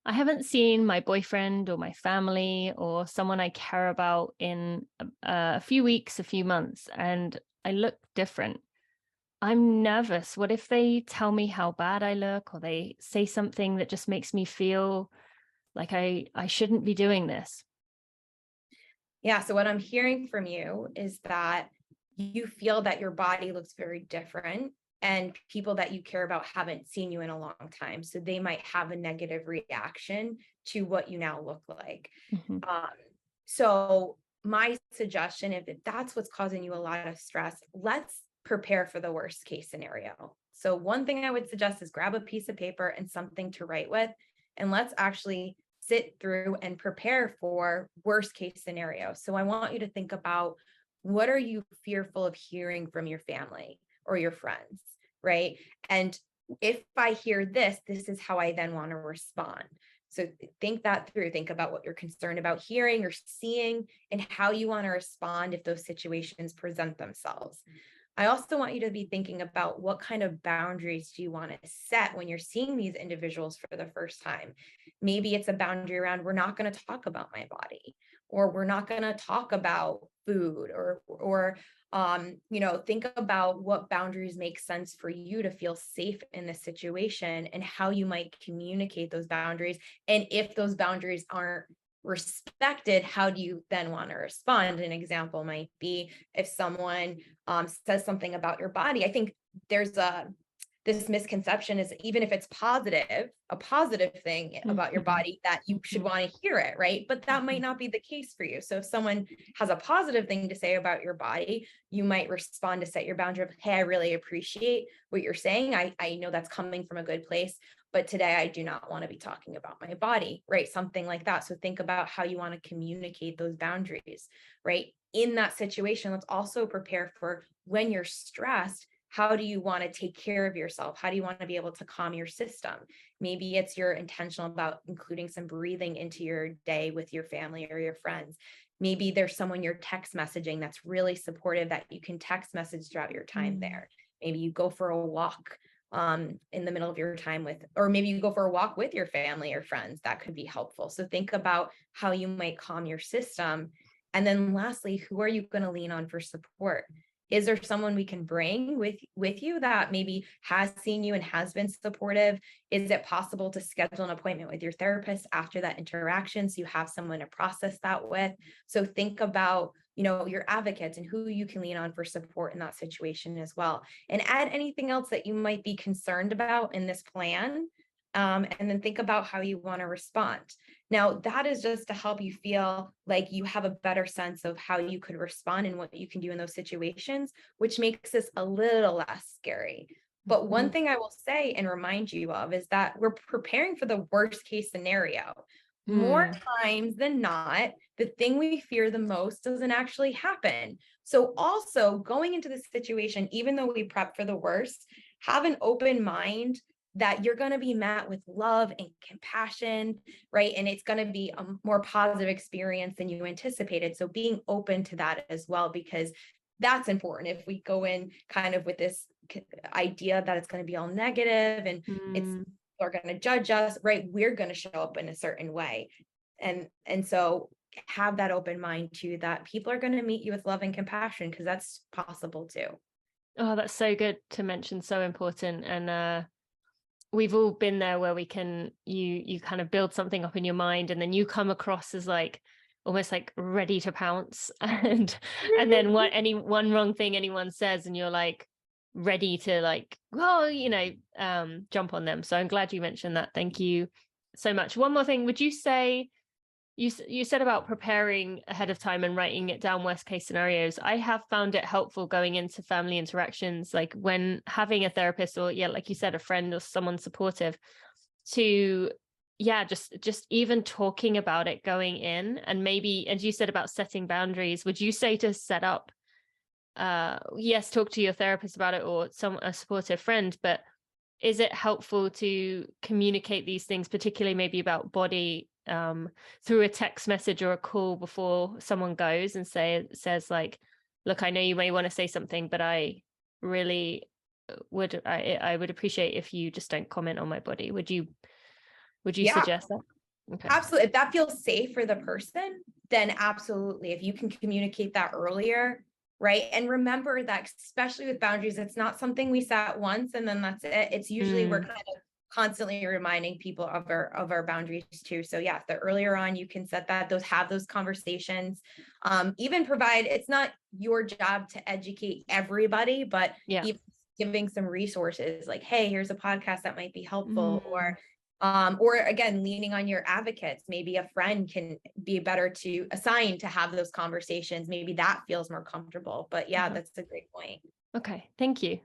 I haven't seen my boyfriend or my family or someone I care about in a few weeks, a few months, and I look different. I'm nervous. What if they tell me how bad I look, or they say something that just makes me feel like I shouldn't be doing this? Yeah. So what I'm hearing from you is that you feel that your body looks very different and people that you care about haven't seen you in a long time. So they might have a negative reaction to what you now look like. Mhm. Um, so my suggestion, if that's what's causing you a lot of stress, let's prepare for the worst case scenario. So one thing I would suggest is grab a piece of paper and something to write with, and let's actually sit through and prepare for worst case scenario. So I want you to think about, what are you fearful of hearing from your family or your friends, right? And if I hear this, this is how I then want to respond. So think that through. Think about what you're concerned about hearing or seeing and how you want to respond if those situations present themselves. I also want you to be thinking about, what kind of boundaries do you want to set when you're seeing these individuals for the first time? Maybe it's a boundary around, we're not going to talk about my body, or we're not going to talk about food, or think about what boundaries make sense for you to feel safe in this situation and how you might communicate those boundaries. And if those boundaries aren't respected, how do you then want to respond? An example might be, if someone says something about your body. I think there's this misconception is, even if it's positive, a positive thing about your Mhm. body, that you should Mhm. want to hear it, right? But that might Mhm. not be the case for you. So if someone has a positive thing to say about your body, you might respond to set your boundary of, hey, I really appreciate what you're saying. I know that's coming from a good place, but today I do not want to be talking about my body, right? Something like that. So think about how you want to communicate those boundaries, right? In that situation, let's also prepare for, when you're stressed, how do you want to take care of yourself? How do you want to be able to calm your system? Maybe it's you're intentional about including some breathing into your day with your family or your friends. Maybe there's someone you're text messaging that's really supportive that you can text message throughout your time Mm. there. Maybe you go for a walk in the middle of your time with, or maybe you go for a walk with your family or friends. That could be helpful. So think about how you might calm your system. And then lastly, who are you going to lean on for support? Is there someone we can bring with you that maybe has seen you and has been supportive? Is it possible to schedule an appointment with your therapist after that interaction, so you have someone to process that with? So think about, your advocates and who you can lean on for support in that situation as well. And add anything else that you might be concerned about in this plan. And then think about how you want to respond. Now, that is just to help you feel like you have a better sense of how you could respond and what you can do in those situations, which makes this a little less scary. But one Mhm. thing I will say and remind you of is that we're preparing for the worst case scenario. More Mm. times than not, the thing we fear the most doesn't actually happen. So, also going into this situation, even though we prep for the worst, have an open mind that you're going to be met with love and compassion, right? And it's going to be a more positive experience than you anticipated. So being open to that as well, because that's important. If we go in kind of with this idea that it's going to be all negative and it's Mm. are going to judge us, right? We're going to show up in a certain way. And so have that open mind too, that people are going to meet you with love and compassion, because that's possible too. Oh, that's so good to mention. So important. And we've all been there where we can you kind of build something up in your mind and then you come across as like almost like ready to pounce and then what any one wrong thing anyone says and you're like ready to like, well, jump on them. So I'm glad you mentioned that. Thank you so much. One more thing, would you say you said about preparing ahead of time and writing it down, worst case scenarios. I have found it helpful going into family interactions, like when having a therapist or, yeah, like you said, a friend or someone supportive, to, yeah, just even talking about it going in. And maybe, and you said about setting boundaries, would you say to set up, yes, talk to your therapist about it or a supportive friend, but is it helpful to communicate these things, particularly maybe about body, through a text message or a call before someone goes and says like, look, I know you may want to say something, but I really I would appreciate if you just don't comment on my body. Would you Yeah, suggest that? Okay. Absolutely. If that feels safe for the person, then absolutely. If you can communicate that earlier, right? And remember that, especially with boundaries, it's not something we set once and then that's it. It's usually we're kind of constantly reminding people of our boundaries too. So yeah, the earlier on you can set that, have those conversations, even provide, it's not your job to educate everybody, but even giving some resources like, hey, here's a podcast that might be helpful, or again, leaning on your advocates. Maybe a friend can be better to assign to have those conversations. Maybe that feels more comfortable. But yeah, that's a great point. Okay, thank you.